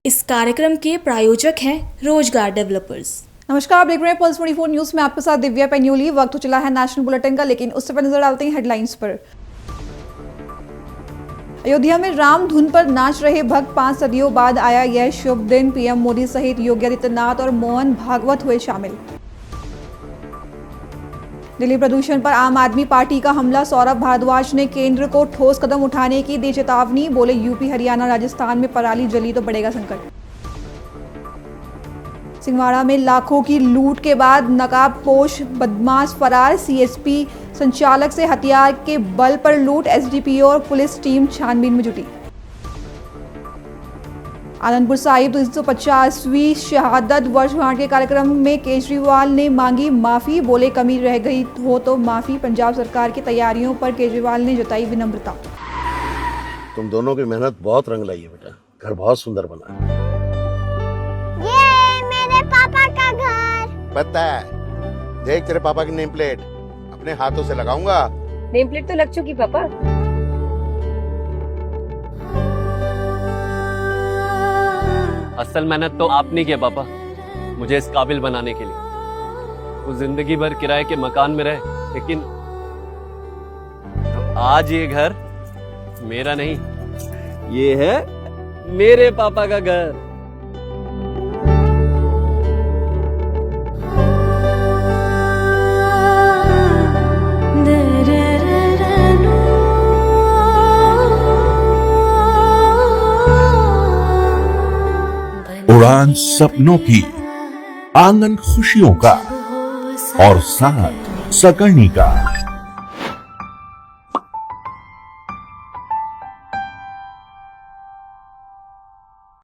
इस कार्यक्रम के प्रायोजक हैं रोजगार डेवलपर्स। नमस्कार, आप देख रहे हैं पल्स 24 न्यूज में आपके साथ दिव्या पैन्यूली। वक्त हो चला है नेशनल बुलेटिन का, लेकिन उससे पहले नजर डालते हैं हेडलाइंस पर। अयोध्या में राम धुन पर नाच रहे भक्त, 5 सदियों बाद आया यह शुभ दिन। पीएम मोदी सहित योगी आदित्यनाथ और मोहन भागवत हुए शामिल। दिल्ली प्रदूषण पर आम आदमी पार्टी का हमला, सौरभ भारद्वाज ने केंद्र को ठोस कदम उठाने की दी चेतावनी। बोले, यूपी हरियाणा राजस्थान में पराली जली तो बढ़ेगा संकट। सिंहवाड़ा में लाखों की लूट के बाद नकाबपोश बदमाश फरार, सीएसपी संचालक से हथियार के बल पर लूट, एसडीपीओ और पुलिस टीम छानबीन में जुटी। आनंदपुर साहिब 350वीं शहादत वर्षगांठ के कार्यक्रम में केजरीवाल ने मांगी माफी। बोले, कमी रह गई हो तो माफी। पंजाब सरकार की तैयारियों पर केजरीवाल ने जताई विनम्रता। तुम दोनों की मेहनत बहुत रंग लाई है बेटा, घर बहुत सुंदर बना है। ये मेरे पापा का घर। पता है, देख तेरे पापा की नेम प्लेट अपने हाथों से लगाऊंगा। नेम प्लेट तो लग चुकी पापा। असल मेहनत तो आपने की है पापा, मुझे इस काबिल बनाने के लिए। वो जिंदगी भर किराए के मकान में रहे, लेकिन तो आज ये घर मेरा नहीं, ये है मेरे पापा का घर। उड़ान सपनों की, आंगन खुशियों का और साथ सकर्णी का।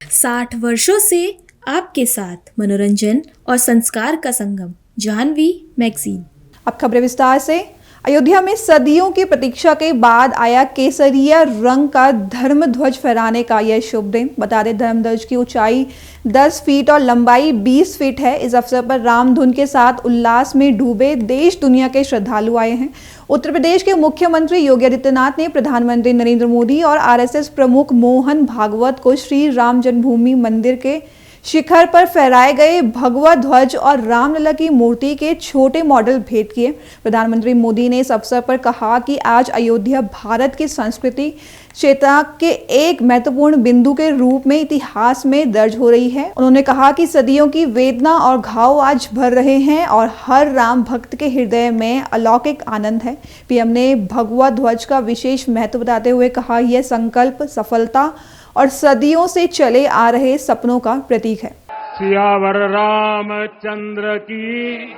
60 वर्षों से आपके साथ मनोरंजन और संस्कार का संगम, जाह्नवी मैगजीन। अब खबरें विस्तार से। अयोध्या में सदियों की प्रतीक्षा के बाद आया केसरिया रंग का धर्म ध्वज फहराने का यह शुभ दिन। बता दें, धर्म ध्वज की ऊंचाई 10 फीट और लंबाई 20 फीट है। इस अवसर पर राम धुन के साथ उल्लास में डूबे देश दुनिया के श्रद्धालु आए हैं। उत्तर प्रदेश के मुख्यमंत्री योगी आदित्यनाथ ने प्रधानमंत्री नरेंद्र मोदी और आरएसएस प्रमुख मोहन भागवत को श्री राम जन्मभूमि मंदिर के शिखर पर फहराए गए भगवा ध्वज और रामलला की मूर्ति के छोटे मॉडल भेंट किए। प्रधानमंत्री मोदी ने इस अवसर पर कहा कि आज अयोध्या भारत की संस्कृति चेतना के एक महत्वपूर्ण बिंदु के रूप में इतिहास में दर्ज हो रही है। उन्होंने कहा कि सदियों की वेदना और घाव आज भर रहे हैं और हर राम भक्त के हृदय में अलौकिक आनंद है। पीएम ने भगवा ध्वज का विशेष महत्व बताते हुए कहा, यह संकल्प, सफलता और सदियों से चले आ रहे सपनों का प्रतीक है। सियावर रामचंद्र की,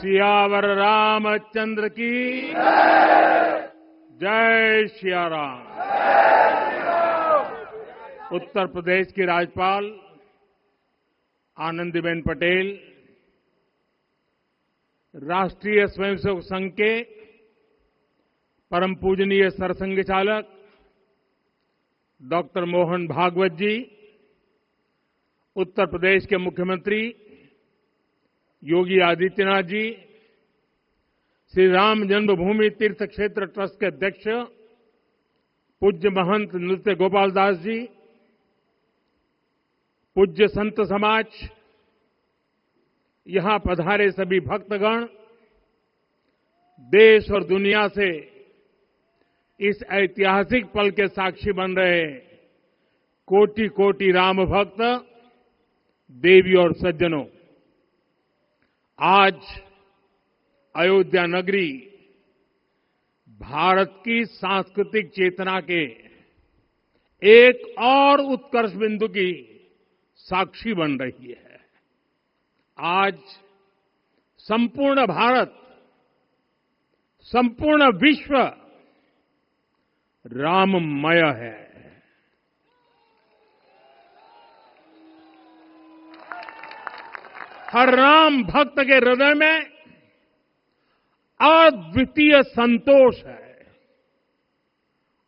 सियावर रामचंद्र की जय सिया राम। उत्तर प्रदेश की राज्यपाल आनंदीबेन पटेल, राष्ट्रीय स्वयंसेवक संघ के परम पूजनीय सरसंघ चालक डॉक्टर मोहन भागवत जी, उत्तर प्रदेश के मुख्यमंत्री योगी आदित्यनाथ जी, श्री राम जन्मभूमि तीर्थ क्षेत्र ट्रस्ट के अध्यक्ष पूज्य महंत नृत्य गोपाल दास जी, पूज्य संत समाज, यहां पधारे सभी भक्तगण, देश और दुनिया से इस ऐतिहासिक पल के साक्षी बन रहे कोटि कोटि राम भक्त, देवी और सज्जनों, आज अयोध्या नगरी भारत की सांस्कृतिक चेतना के एक और उत्कर्ष बिंदु की साक्षी बन रही है। आज संपूर्ण भारत, संपूर्ण विश्व राममय है। हर राम भक्त के हृदय में अद्वितीय संतोष है,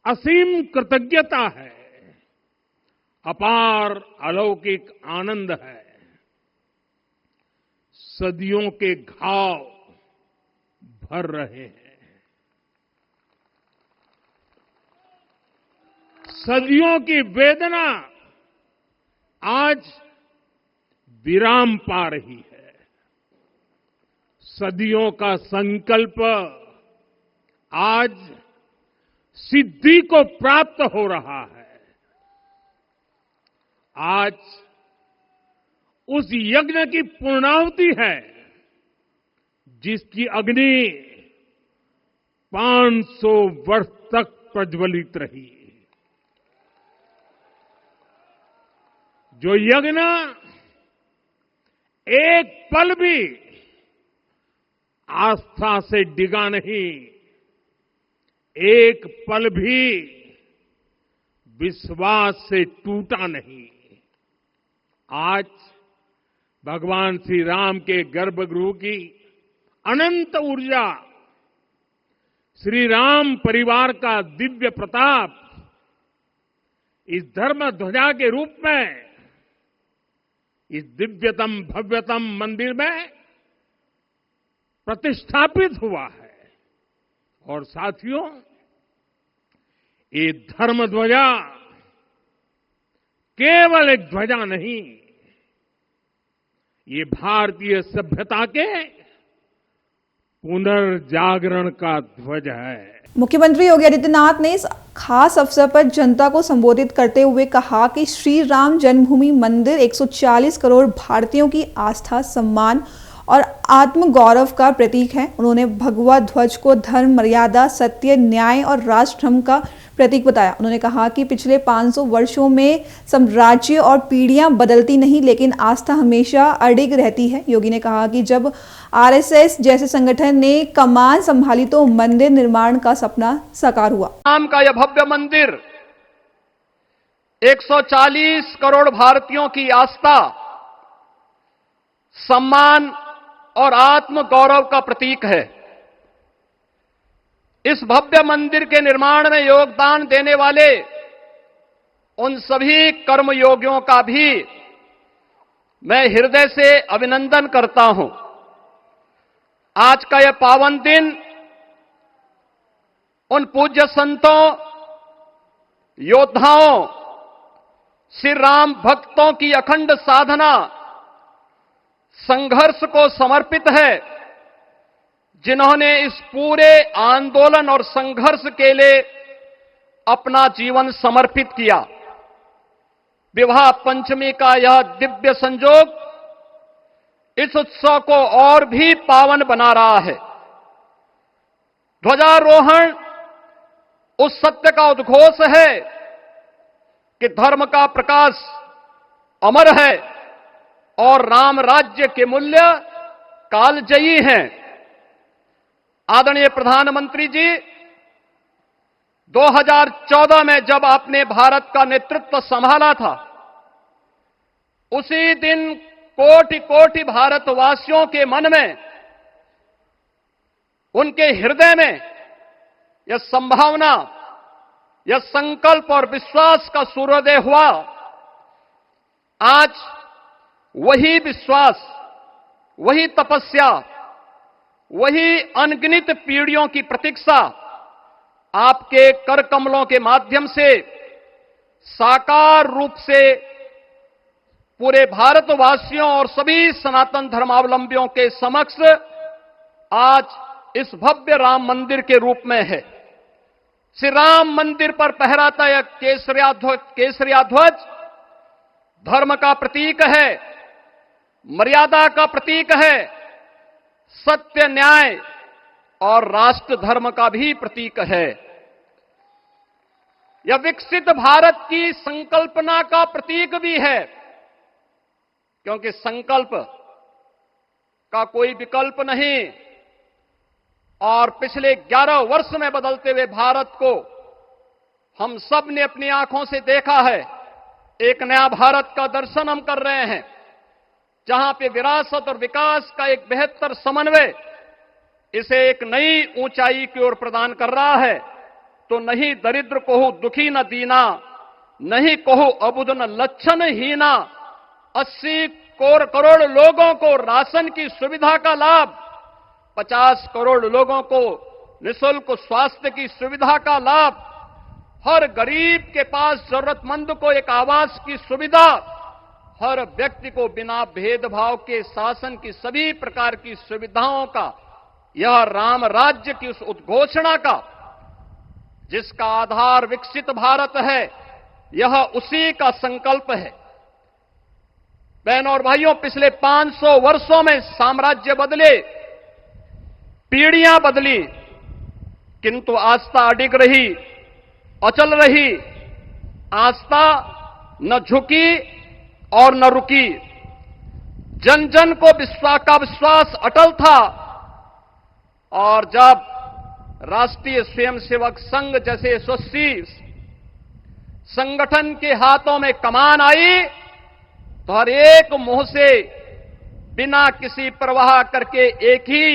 असीम कृतज्ञता है, अपार अलौकिक आनंद है। सदियों के घाव भर रहे हैं। सदियों की वेदना आज विराम पा रही है। सदियों का संकल्प आज सिद्धि को प्राप्त हो रहा है। आज उस यज्ञ की पूर्णाहुति है जिसकी अग्नि 500 वर्ष तक प्रज्वलित रही। जो यज्ञ एक पल भी आस्था से डिगा नहीं, एक पल भी विश्वास से टूटा नहीं। आज भगवान श्री राम के गर्भगृह की अनंत ऊर्जा, श्री राम परिवार का दिव्य प्रताप इस धर्म ध्वजा के रूप में इस दिव्यतम भव्यतम मंदिर में प्रतिष्ठापित हुआ है। और साथियों, ये धर्म ध्वजा केवल एक ध्वजा नहीं, ये भारतीय सभ्यता के पुनर्जागरण का ध्वज है। मुख्यमंत्री योगी आदित्यनाथ ने इस खास अवसर पर जनता को संबोधित करते हुए कहा कि श्री राम जन्मभूमि मंदिर 140 करोड़ भारतीयों की आस्था, सम्मान और आत्मगौरव का प्रतीक है। उन्होंने भगवा ध्वज को धर्म, मर्यादा, सत्य, न्याय और राष्ट्रधर्म का प्रतीक बताया। उन्होंने कहा कि पिछले 500 वर्षों में साम्राज्य और पीढ़ियां बदलती नहीं, लेकिन आस्था हमेशा अडिग रहती है। योगी ने कहा कि जब आरएसएस जैसे संगठन ने कमान संभाली तो मंदिर निर्माण का सपना साकार हुआ। राम का यह भव्य मंदिर 140 करोड़ भारतीयों की आस्था, सम्मान और आत्म गौरव का प्रतीक है। इस भव्य मंदिर के निर्माण में योगदान देने वाले उन सभी कर्मयोगियों का भी मैं हृदय से अभिनंदन करता हूं। आज का यह पावन दिन उन पूज्य संतों, योद्धाओं, श्री राम भक्तों की अखंड साधना, संघर्ष को समर्पित है, जिन्होंने इस पूरे आंदोलन और संघर्ष के लिए अपना जीवन समर्पित किया। विवाह पंचमी का यह दिव्य संयोग इस उत्सव को और भी पावन बना रहा है। ध्वजारोहण उस सत्य का उद्घोष है कि धर्म का प्रकाश अमर है और राम राज्य के मूल्य कालजयी हैं। आदरणीय प्रधानमंत्री जी, 2014 में जब आपने भारत का नेतृत्व संभाला था, उसी दिन कोटि कोटि भारतवासियों के मन में, उनके हृदय में यह संभावना, यह संकल्प और विश्वास का सूर्योदय हुआ। आज वही विश्वास, वही तपस्या, वही अनगिनत पीढ़ियों की प्रतीक्षा आपके कर कमलों के माध्यम से साकार रूप से पूरे भारतवासियों और सभी सनातन धर्मावलंबियों के समक्ष आज इस भव्य राम मंदिर के रूप में है। श्री राम मंदिर पर फहराता यह केसरिया ध्वज धर्म का प्रतीक है, मर्यादा का प्रतीक है, सत्य, न्याय और राष्ट्र धर्म का भी प्रतीक है। यह विकसित भारत की संकल्पना का प्रतीक भी है, क्योंकि संकल्प का कोई विकल्प नहीं। और पिछले 11 वर्ष में बदलते हुए भारत को हम सब ने अपनी आंखों से देखा है। एक नया भारत का दर्शन हम कर रहे हैं, जहां पे विरासत और विकास का एक बेहतर समन्वय इसे एक नई ऊंचाई की ओर प्रदान कर रहा है। तो नहीं दरिद्र को दुखी न दीना, नहीं कहो अबुद न लक्षण हीना। 80 करोड़ लोगों को राशन की सुविधा का लाभ, 50 करोड़ लोगों को निःशुल्क स्वास्थ्य की सुविधा का लाभ, हर गरीब के पास जरूरतमंद को एक आवास की सुविधा, हर व्यक्ति को बिना भेदभाव के शासन की सभी प्रकार की सुविधाओं का, यह राम राज्य की उस उद्घोषणा का जिसका आधार विकसित भारत है, यह उसी का संकल्प है। बहनों और भाइयों, पिछले 500 वर्षों में साम्राज्य बदले, पीढ़ियां बदली, किंतु आस्था अडिग रही, अचल रही। आस्था न झुकी और न रुकी। जन जन को विश्वास अटल था। और जब राष्ट्रीय स्वयंसेवक संघ जैसे यशस्वी संगठन के हाथों में कमान आई तो हर एक मुंह से बिना किसी परवाह करके एक ही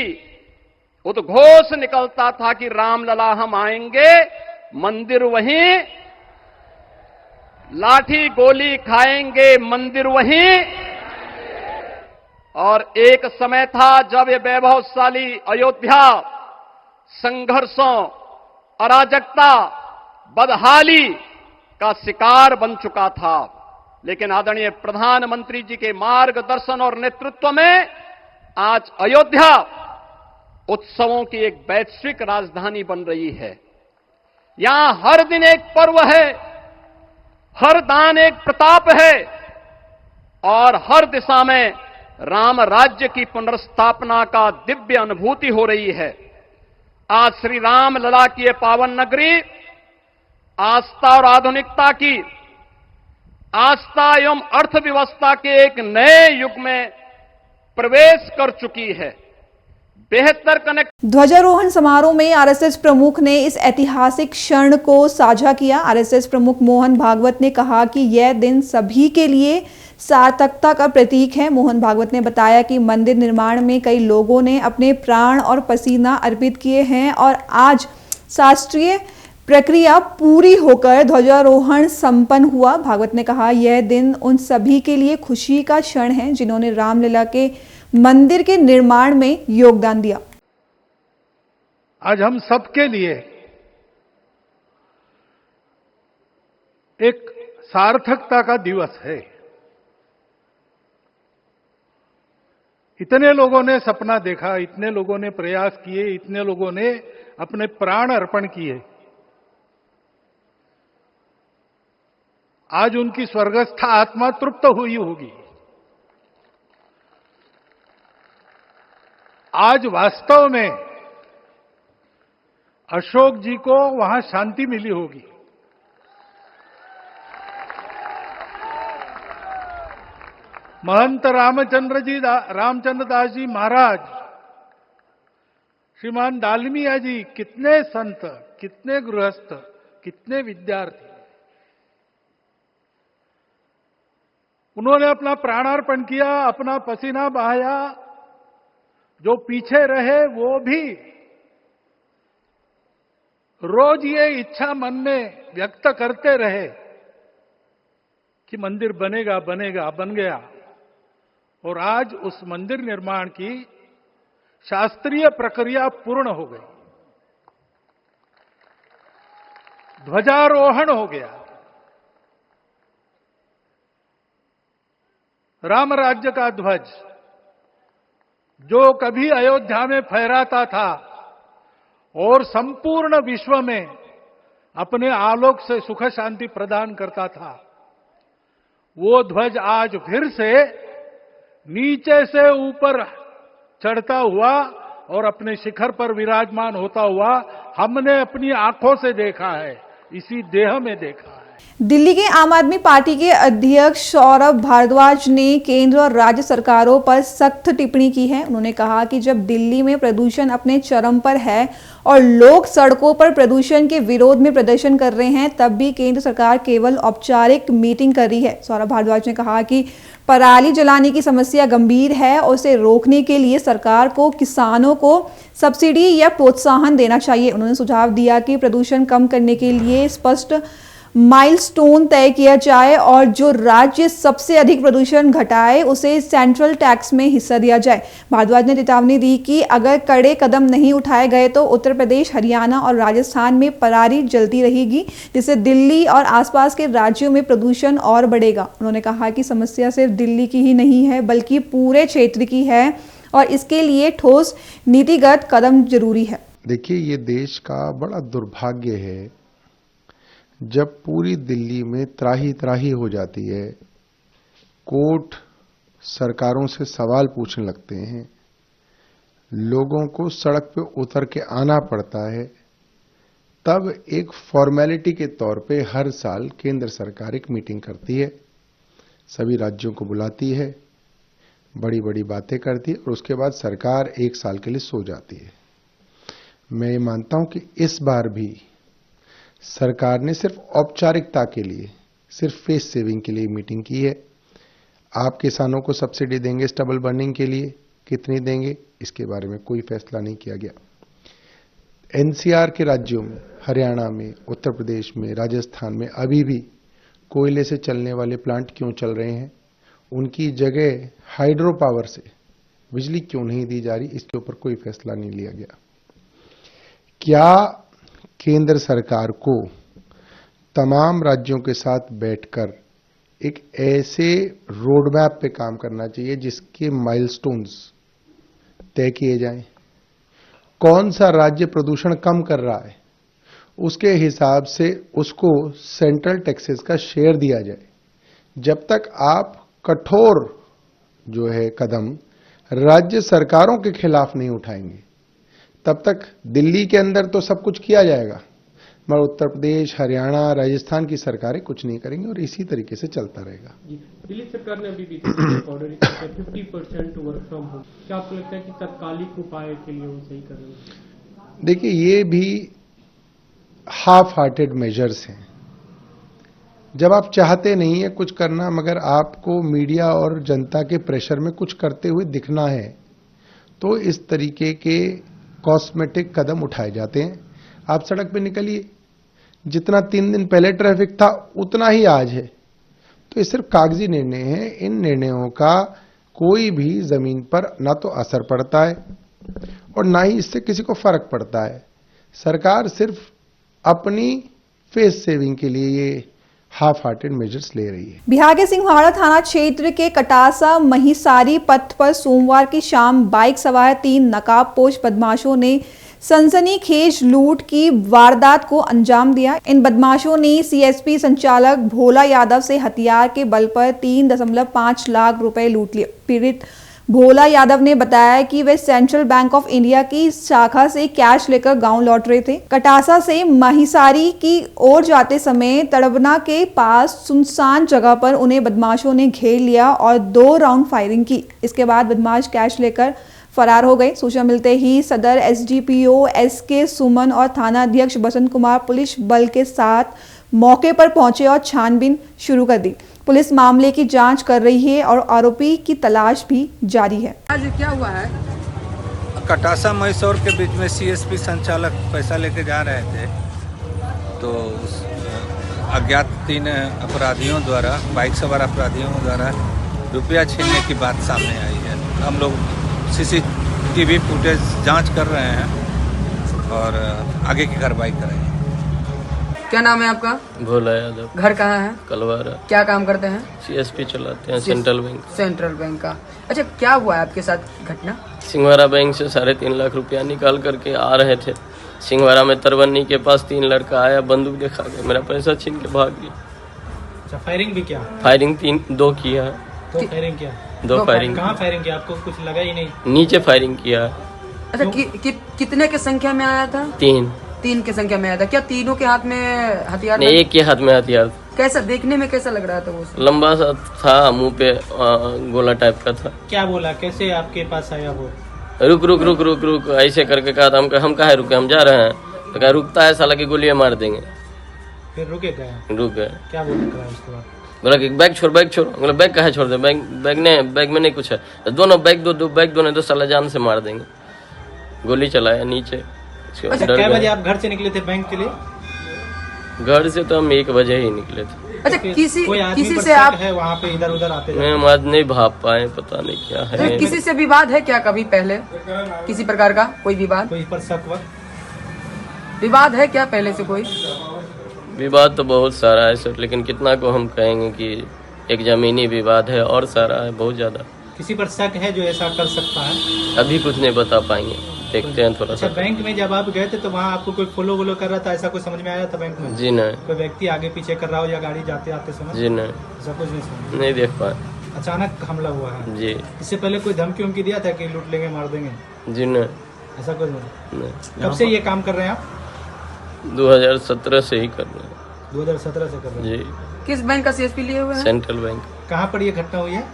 उद्घोष निकलता था कि रामलला हम आएंगे, मंदिर वहीं, लाठी गोली खाएंगे, मंदिर वहीं। और एक समय था जब ये वैभवशाली अयोध्या संघर्षों, अराजकता, बदहाली का शिकार बन चुका था। लेकिन आदरणीय प्रधानमंत्री जी के मार्गदर्शन और नेतृत्व में आज अयोध्या उत्सवों की एक वैश्विक राजधानी बन रही है। यहां हर दिन एक पर्व है, हर दान एक प्रताप है और हर दिशा में राम राज्य की पुनर्स्थापना का दिव्य अनुभूति हो रही है। आज श्री राम लला की ये पावन नगरी आस्था और आधुनिकता की, आस्था एवं अर्थव्यवस्था के एक नए युग में प्रवेश कर चुकी है। बेहतर कनेक्ट ध्वजारोहण समारोह में आरएसएस प्रमुख ने इस ऐतिहासिक क्षण को साझा किया। आरएसएस प्रमुख मोहन भागवत ने कहा कि यह दिन सभी के लिए सार्थकता का प्रतीक है। मोहन भागवत ने बताया कि मंदिर निर्माण में कई लोगों ने अपने प्राण और पसीना अर्पित किए हैं और आज शास्त्रीय प्रक्रिया पूरी होकर ध्वजारोहण संपन्न हुआ। भागवत ने कहा यह दिन उन सभी के लिए खुशी का क्षण है जिन्होंने रामलला के मंदिर के निर्माण में योगदान दिया। आज हम सबके लिए एक सार्थकता का दिवस है। इतने लोगों ने सपना देखा, इतने लोगों ने प्रयास किए, इतने लोगों ने अपने प्राण अर्पण किए। आज उनकी स्वर्गस्थ आत्मा तृप्त हुई होगी। आज वास्तव में अशोक जी को वहां शांति मिली होगी। महंत रामचंद्र दास जी महाराज, श्रीमान दालमिया जी, कितने संत, कितने गृहस्थ, कितने विद्यार्थी, उन्होंने अपना प्राणार्पण किया, अपना पसीना बहाया। जो पीछे रहे वो भी रोज ये इच्छा मन में व्यक्त करते रहे कि मंदिर बनेगा बनेगा, बन गया। और आज उस मंदिर निर्माण की शास्त्रीय प्रक्रिया पूर्ण हो गई, ध्वजारोहण हो गया। राम राज्य का ध्वज जो कभी अयोध्या में फहराता था और संपूर्ण विश्व में अपने आलोक से सुख शांति प्रदान करता था, वो ध्वज आज फिर से नीचे से ऊपर चढ़ता हुआ और अपने शिखर पर विराजमान होता हुआ हमने अपनी आंखों से देखा है, इसी देह में देखा है। दिल्ली के आम आदमी पार्टी के अध्यक्ष सौरभ भारद्वाज ने केंद्र और राज्य सरकारों पर सख्त टिप्पणी की है। उन्होंने कहा कि जब दिल्ली में प्रदूषण अपने चरम पर है और लोग सड़कों पर प्रदूषण के विरोध में प्रदर्शन कर रहे हैं, तब भी केंद्र सरकार केवल औपचारिक मीटिंग कर रही है। सौरभ भारद्वाज ने कहा कि पराली जलाने की समस्या गंभीर है और उसे रोकने के लिए सरकार को किसानों को सब्सिडी या प्रोत्साहन देना चाहिए। उन्होंने सुझाव दिया कि प्रदूषण कम करने के लिए स्पष्ट माइलस्टोन तय किया जाए और जो राज्य सबसे अधिक प्रदूषण घटाए उसे सेंट्रल टैक्स में हिस्सा दिया जाए। भारद्वाज ने चेतावनी दी कि अगर कड़े कदम नहीं उठाए गए तो उत्तर प्रदेश, हरियाणा और राजस्थान में पराली जलती रहेगी, जिससे दिल्ली और आसपास के राज्यों में प्रदूषण और बढ़ेगा। उन्होंने कहा कि समस्या सिर्फ दिल्ली की ही नहीं है बल्कि पूरे क्षेत्र की है और इसके लिए ठोस नीतिगत कदम जरूरी है। देखिए, ये देश का बड़ा दुर्भाग्य है जब पूरी दिल्ली में त्राही त्राही हो जाती है, कोर्ट सरकारों से सवाल पूछने लगते हैं, लोगों को सड़क पे उतर के आना पड़ता है, तब एक फॉर्मेलिटी के तौर पे हर साल केंद्र सरकार एक मीटिंग करती है, सभी राज्यों को बुलाती है, बड़ी बड़ी बातें करती है और उसके बाद सरकार एक साल के लिए सो जाती है। मैं ये मानता हूं कि इस बार भी सरकार ने सिर्फ औपचारिकता के लिए, सिर्फ फेस सेविंग के लिए मीटिंग की है। आप किसानों को सब्सिडी देंगे स्टबल बर्निंग के लिए, कितनी देंगे इसके बारे में कोई फैसला नहीं किया गया। एनसीआर के राज्यों में, हरियाणा में, उत्तर प्रदेश में, राजस्थान में अभी भी कोयले से चलने वाले प्लांट क्यों चल रहे हैं, उनकी जगह हाइड्रो पावर से बिजली क्यों नहीं दी जा रही, इसके ऊपर कोई फैसला नहीं लिया गया। क्या केंद्र सरकार को तमाम राज्यों के साथ बैठकर एक ऐसे रोड मैप पे काम करना चाहिए जिसके माइलस्टोन्स तय किए जाएं? कौन सा राज्य प्रदूषण कम कर रहा है उसके हिसाब से उसको सेंट्रल टैक्सेस का शेयर दिया जाए। जब तक आप कठोर जो है कदम राज्य सरकारों के खिलाफ नहीं उठाएंगे तब तक दिल्ली के अंदर तो सब कुछ किया जाएगा मगर उत्तर प्रदेश, हरियाणा, राजस्थान की सरकारें कुछ नहीं करेंगी और इसी तरीके से चलता रहेगा। दिल्ली सरकार ने अभी ऑर्डर 50% वर्क फ्रॉम होम, क्या आपको लगता है कि तत्कालिक उपाय के लिए वो सही कर रहे हैं? देखिए, ये भी हाफ हार्टेड मेजर्स हैं। जब आप चाहते नहीं है कुछ करना मगर आपको मीडिया और जनता के प्रेशर में कुछ करते हुए दिखना है तो इस तरीके के कॉस्मेटिक कदम उठाए जाते हैं। आप सड़क पे निकलिए, जितना 3 दिन पहले ट्रैफिक था उतना ही आज है, तो ये सिर्फ कागजी निर्णय है। इन निर्णयों का कोई भी जमीन पर ना तो असर पड़ता है और ना ही इससे किसी को फर्क पड़ता है। सरकार सिर्फ अपनी फेस सेविंग के लिए ये हाफ हार्टेड मेजर्स ले रही है। बिहार के सिंहवाड़ा थाना क्षेत्र के कटासा महिसारी पथ पर सोमवार की शाम बाइक सवार 3 नकाबपोश बदमाशों ने सनसनीखेज लूट की वारदात को अंजाम दिया। इन बदमाशों ने सीएसपी संचालक भोला यादव से हथियार के बल पर 3.5 लाख रुपए लूट लिए। पीड़ित भोला यादव ने बताया कि वे सेंट्रल बैंक ऑफ इंडिया की शाखा से कैश लेकर गांव लौट रहे थे। कटासा से महिसारी की ओर जाते समय तड़बना के पास सुनसान जगह पर उन्हें बदमाशों ने घेर लिया और 2 राउंड फायरिंग की। इसके बाद बदमाश कैश लेकर फरार हो गए। सूचना मिलते ही सदर एसडीपीओ एसके सुमन और थाना अध्यक्ष बसंत कुमार पुलिस बल के साथ मौके पर पहुंचे और छानबीन शुरू कर दी। पुलिस मामले की जांच कर रही है और आरोपी की तलाश भी जारी है। आज क्या हुआ है? कटासा मैसूर के बीच में सीएसपी संचालक पैसा लेके जा रहे थे तो उस अज्ञात 3 अपराधियों द्वारा, बाइक सवार अपराधियों द्वारा रुपया छीनने की बात सामने आई है। हम लोग सीसीटीवी फुटेज जांच कर रहे हैं और आगे की कार्रवाई करेंगे। क्या नाम है आपका? भोला यादव। घर कहाँ है? कलवारा। क्या काम करते हैं? सीएसपी चलाते हैं, सेंट्रल बैंक। सेंट्रल बैंक का। अच्छा, क्या हुआ है आपके साथ घटना? सिंहवाड़ा बैंक से 3.5 लाख रुपया निकाल करके आ रहे थे। सिंहवाड़ा में तरवन्नी के पास 3 लड़का आया, बंदूक दिखा के मेरा पैसा छीन के भाग गया। अच्छा, फायरिंग भी किया? फायरिंग 2 किया। 2 फायरिंग किया? 2 फायरिंग। कहाँ फायरिंग किया? आपको कुछ लगा ही नहीं? नीचे फायरिंग किया। अच्छा, कितने के संख्या में आया था? 3 के संख्या में आया था। क्या तीनों के हाथ में हथियार? नहीं, एक के हाथ में हथियार। कैसा देखने में कैसा लग रहा था वो? लंबा सा था, मुंह पे गोला टाइप का था। क्या बोला? कैसे आपके पास आया वो? रुक रुक रुक रुक रुक ऐसे करके कहा था। हम कहा रुके, हम जा रहे हैं। तो कहा रुकता है साला की गोलियां मार देंगे। फिर रुक गए। क्या बोला उसके बाद? बोला कि बैग छोड़। बोला बैग कहा छोड़ दे? बैग में नहीं कुछ है। दोनों बैग दो बैग दोनों तो साला जान से मार देंगे। गोली चलाया नीचे। अच्छा, क्या बजे आप घर से निकले थे बैंक के लिए? घर से तो हम 1 बजे ही निकले थे। अच्छा, किसी से आप है वहाँ पे इधर उधर आते मैं हम आज नहीं भाग पाए, पता नहीं क्या है। किसी से विवाद है क्या कभी पहले, किसी प्रकार का कोई विवाद? कोई पर शक विवाद है क्या पहले से? कोई विवाद तो बहुत सारा है सर, लेकिन कितना को हम कहेंगे कि एक जमीनी विवाद है, और सारा है बहुत ज्यादा। किसी पर शक है जो ऐसा कर सकता है? अभी कुछ नहीं बता पाएंगे, देखते हैं थोड़ा सा। बैंक में जब आप गए थे तो वहाँ आपको कोई फॉलो कर रहा था, ऐसा कुछ समझ में आया था बैंक में? जी नहीं। कोई व्यक्ति आगे पीछे कर रहा हो या गाड़ी जाते आते समय? जी नहीं, ऐसा कुछ नहीं समझ? नहीं देख पाए। अचानक हमला हुआ है जी। इससे पहले कोई धमकी उमकी दिया था कि लूट लेंगे मार देंगे? जी नहीं, ऐसा कुछ नहीं। कब से ये काम कर रहे हैं आप? 2017 से ही कर रहे हैं। 2017 से कर रहे हैं? जी। किस बैंक का CSP लिए हुए हैं? Central bank. कहाँ पर ये घटना हुई है?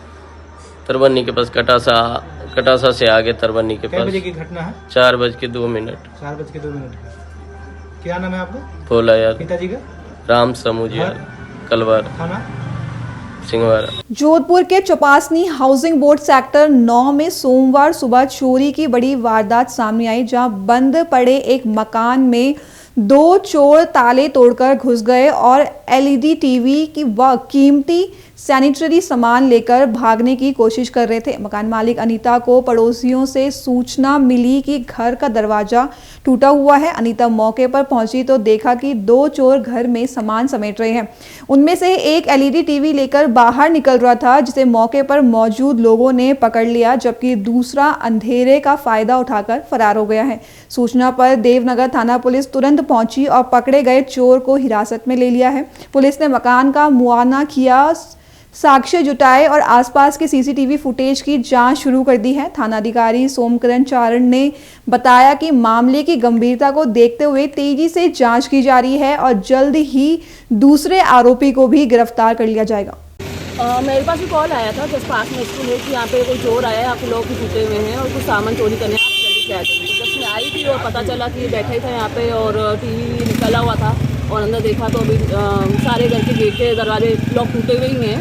तरबन्नी के पास, कटासा से आगे तरबन्नी के पास। कितने बजे की घटना है? 4:02। 4:02। क्या नाम है आपका? भोला यार। पिताजी का? राम समूजिया, कलवार थाना सिंहवाड़ा। जोधपुर के चौपासनी हाउसिंग बोर्ड सेक्टर 9 में सोमवार सुबह चोरी की बड़ी वारदात सामने आई, जहां बंद पड़े एक मकान में 2 चोर ताले तोड़कर घुस गए और LED टीवी की व कीमती सैनिटरी सामान लेकर भागने की कोशिश कर रहे थे। मकान मालिक अनीता को पड़ोसियों से सूचना मिली कि घर का दरवाजा टूटा हुआ है। अनीता मौके पर पहुंची तो देखा कि 2 चोर घर में सामान समेट रहे हैं। उनमें से एक LED टीवी लेकर बाहर निकल रहा था, जिसे मौके पर मौजूद लोगों ने पकड़ लिया, जबकि दूसरा अंधेरे का फायदा उठाकर फरार हो गया है। सूचना पर देवनगर थाना पुलिस तुरंत पहुंची और पकड़े गए चोर को हिरासत में ले लिया है। पुलिस ने मकान का मुआयना किया, साक्ष्य जुटाए और आसपास के CCTV फुटेज की जांच शुरू कर दी है। थानाधिकारी सोमकरण चारण ने बताया कि मामले की गंभीरता को देखते हुए तेजी से जांच की जा रही है और जल्द ही दूसरे आरोपी को भी गिरफ्तार कर लिया जाएगा। मेरे पास भी कॉल आया था जब पास में स्कूल है कि यहाँ पे कोई चोर आया है, आपके लोग भी छूटे हुए हैं और कुछ सामान चोरी करने आप जल्दी से आ जाइए। तो जब मैं आई थी और पता चला कि बैठा ही था यहाँ पे और TV निकला हुआ था और अंदर देखा तो अभी सारे घर के गेट के दरवाजे लॉक टूटे हुए ही हैं,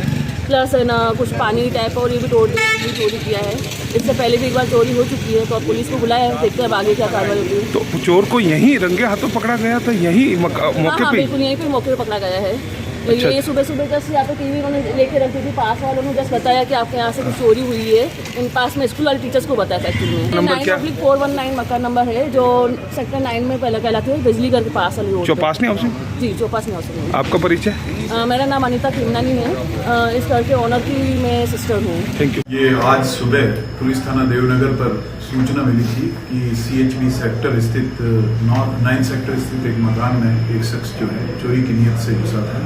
प्लस ना कुछ पानी टाइप और ये भी चोरी किया है। इससे पहले भी एक बार चोरी हो चुकी है, तो अब पुलिस को बुलाया है, देखते हैं आगे क्या कार्रवाई होगी। तो चोर को यहीं रंगे हाथों पकड़ा गया था, यहीं मौके पे? बिल्कुल यहीं पे मौके पे पकड़ा गया है। तो अच्छा। ये सुबह जस्ट यहाँ पे TV उन्होंने लेके रखी थी, पास वालों ने जस्ट बताया कि आपके यहाँ से कुछ चोरी हुई है। इन पास में स्कूल वाले टीचर्स को बताया था एक्चुअली में। 9/419 मकान नंबर है जो सेक्टर 9 में पहले कहलाते हैं, बिजली घर के पास वाली रोड। चौपासनी हाउसिंग? जी, चौपासनी हाउसिंग। आपका परिचय? मेरा नाम अनीता खिमनानी है, इस घर के ओनर की मैं सिस्टर हूँ। Thank you. ये आज सुबह पुलिस थाना देवनगर पर सूचना मिली थी कि CHB सेक्टर स्थित 9 सेक्टर स्थित एक मकान में एक शख्स जो है चोरी की नीयत से घुसा था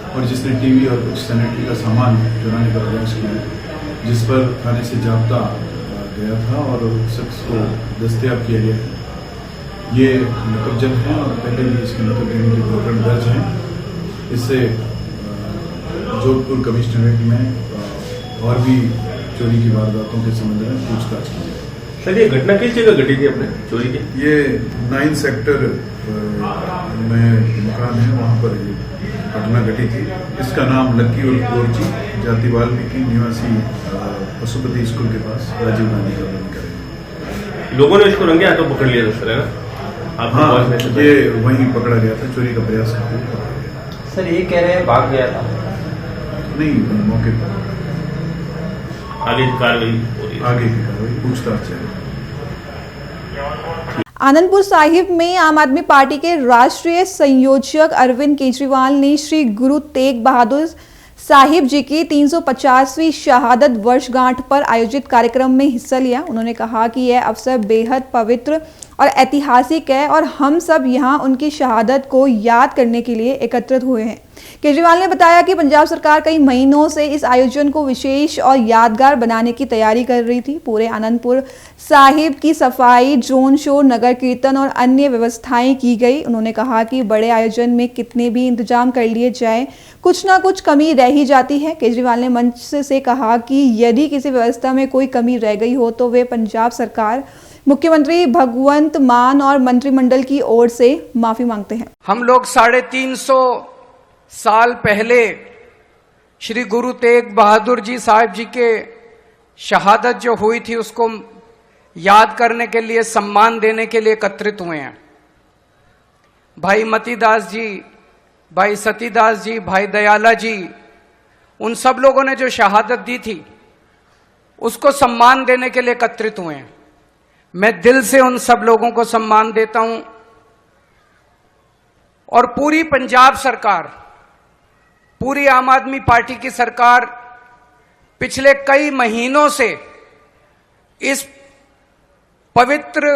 और जिसने TV और कुछ सैनिटरी का सामान चुराने का प्रयास किया, जिस पर थाने से जाब्ता गया था और शख्स को दस्तयाब किया गया है। ये नकबजद हैं और पहले भी इसके नकब देने के प्रकरण दर्ज हैं। इससे जोधपुर कमिश्नरेट में और भी चोरी की वारदातों के संबंध में पूछताछ की जाए। सर, ये घटना किस जगह घटी थी अपने चोरी की? ये 9 सेक्टर में मकान है, वहाँ पर ये घटना घटी थी। इसका नाम लक्की उर्फ गोरजी, जाति वाल्मीकि, निवासी पशुपति स्कूल के पास राजीव गांधी कॉलोनी करेंगे। लोगों ने इसको रंगे हाथों पकड़ लिया था सर, है ना? हाँ, ये वहीं पकड़ा गया था, चोरी का प्रयास करते। सर, ये कह रहे हैं भाग गया था? नहीं, मौके पर आगे की कार्रवाई पूछताछ है। आनंदपुर साहिब में आम आदमी पार्टी के राष्ट्रीय संयोजक अरविंद केजरीवाल ने श्री गुरु तेग बहादुर साहिब जी की 350वीं शहादत वर्षगांठ पर आयोजित कार्यक्रम में हिस्सा लिया। उन्होंने कहा कि यह अवसर बेहद पवित्र और ऐतिहासिक है और हम सब यहाँ उनकी शहादत को याद करने के लिए एकत्रित हुए हैं। केजरीवाल ने बताया कि पंजाब सरकार कई महीनों से इस आयोजन को विशेष और यादगार बनाने की तैयारी कर रही थी। पूरे आनंदपुर साहिब की सफाई, ड्रोन शो, नगर कीर्तन और अन्य व्यवस्थाएं की गई। उन्होंने कहा कि बड़े आयोजन में कितने भी इंतजाम कर लिए जाएं, कुछ ना कुछ कमी रह ही जाती है। केजरीवाल ने मंच से कहा कि यदि किसी व्यवस्था में कोई कमी रह गई हो तो वे पंजाब सरकार, मुख्यमंत्री भगवंत मान और मंत्रिमंडल की ओर से माफी मांगते हैं। हम लोग 350 साल पहले श्री गुरु तेग बहादुर जी साहिब जी के शहादत जो हुई थी उसको याद करने के लिए, सम्मान देने के लिए एकत्रित हुए हैं। भाई मतीदास जी भाई सतीदास जी, भाई दयाला जी, उन सब लोगों ने जो शहादत दी थी उसको सम्मान देने के लिए एकत्रित हुए हैं। मैं दिल से उन सब लोगों को सम्मान देता हूं और पूरी पंजाब सरकार, पूरी आम आदमी पार्टी की सरकार पिछले कई महीनों से इस पवित्र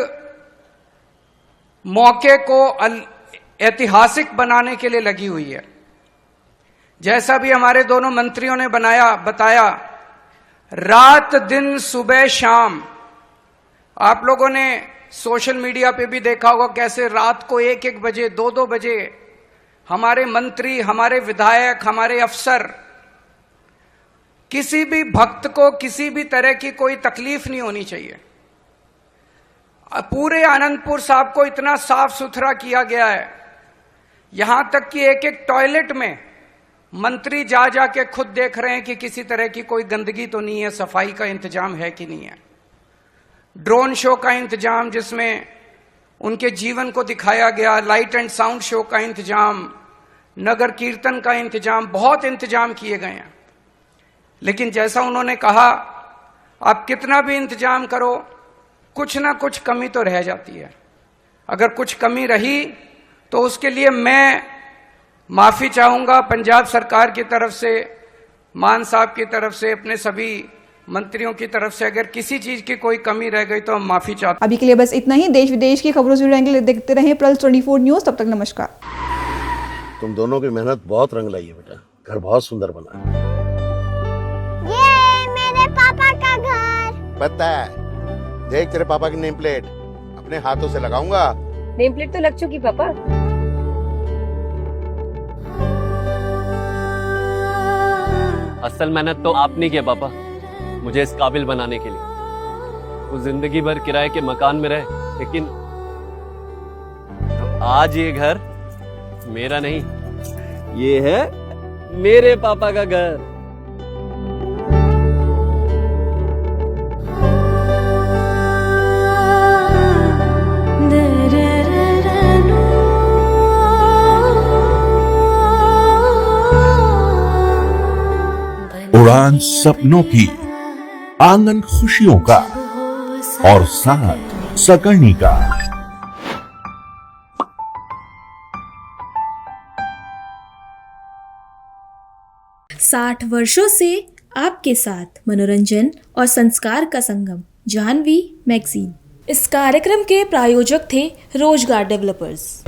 मौके को ऐतिहासिक बनाने के लिए लगी हुई है। जैसा भी हमारे दोनों मंत्रियों ने बताया, रात दिन सुबह शाम, आप लोगों ने सोशल मीडिया पे भी देखा होगा कैसे रात को 1-1 बजे, 2-2 बजे हमारे मंत्री, हमारे विधायक, हमारे अफसर, किसी भी भक्त को किसी भी तरह की कोई तकलीफ नहीं होनी चाहिए। पूरे आनंदपुर साहब को इतना साफ सुथरा किया गया है, यहां तक कि एक टॉयलेट में मंत्री जा के खुद देख रहे हैं कि किसी तरह की कोई गंदगी तो नहीं है, सफाई का इंतजाम है कि नहीं है। ड्रोन शो का इंतजाम जिसमें उनके जीवन को दिखाया गया, लाइट एंड साउंड शो का इंतजाम, नगर कीर्तन का इंतजाम, बहुत इंतजाम किए गए हैं। लेकिन जैसा उन्होंने कहा, आप कितना भी इंतजाम करो, कुछ ना कुछ कमी तो रह जाती है। अगर कुछ कमी रही तो उसके लिए मैं माफी चाहूंगा पंजाब सरकार की तरफ से, मान साहब की तरफ से, अपने सभी मंत्रियों की तरफ से। अगर किसी चीज की कोई कमी रह गई तो हम माफी चाहते हैं। अभी के लिए बस इतना ही। देश विदेश की खबरों से जुड़ने के लिए देखते रहें पल्स 24 न्यूज। तब तक नमस्कार। तुम दोनों की मेहनत बहुत रंग लाई है बेटा, घर बहुत सुंदर बना है। ये मेरे पापा का घर। पता है, देख तेरे पापा की नेम प्लेट अपने हाथों से लगाऊंगा। नेम प्लेट तो लग चुकी पापा। असल मेहनत तो आपने की है पापा, मुझे इस काबिल बनाने के लिए। वो जिंदगी भर किराए के मकान में रहे, लेकिन आज ये घर मेरा नहीं, ये है मेरे पापा का घर। उड़ान सपनों की, आंगन खुशियों का और साथ सकर्णी का। 60 वर्षों से आपके साथ मनोरंजन और संस्कार का संगम, जाह्नवी मैगजीन। इस कार्यक्रम के प्रायोजक थे रोजगार डेवलपर्स।